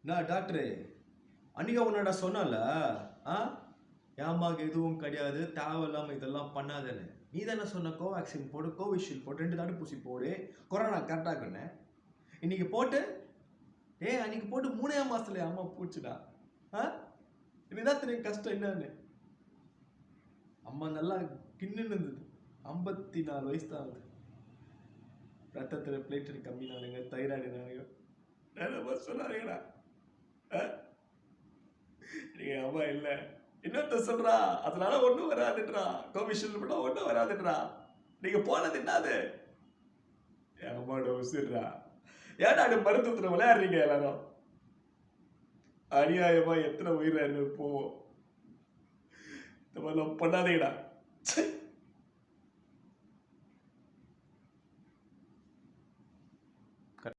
நான் டாக்டரு அன்னைக்கு உன்னோட சொன்னல, ஆ என் அம்மாவுக்கு எதுவும் கிடையாது, தேவையில்லாமல் இதெல்லாம் பண்ணாதேன்னு. நீ தானே சொன்ன கோவேக்சின் போடு, கோவிஷீல்டு போடு, 2 தடுப்பூசி போடு, கொரோனா கரெக்டாக இருக்குன்னு. இன்னைக்கு போட்டு அன்னைக்கு போட்டு 3ஆம் மாசத்துல அம்மா போச்சுடா. இதுதான் தெரியும் கஷ்டம் என்னன்னு. அம்மா நல்லா கிண்ணுன்னு இருந்தது. 54 வயசு தான் ஆகுது. ரத்தத்தில் பிளேட்லெட் கம்மி நானுங்க, தைராய்டு நானுங்க, நிறைய சொன்னாருங்கடா. நீங்க அம்மா இல்லை இன்னொருத்த சொல்றா அதனால ஒண்ணும் வராதுன்றா, கோவிஷீல்டு போட்டா ஒண்ணும் வராதுன்றா. நீங்க போனது என்னது? என் அம்மாவோட உசிர்றா. ஏன்டா அது மருத்துவத்துல விளையாடுறீங்க எல்லாரும்? அநியாயமா எத்தனை உயிரை போவோம். இந்த மாதிரிலாம் பண்ணாதீங்கடா.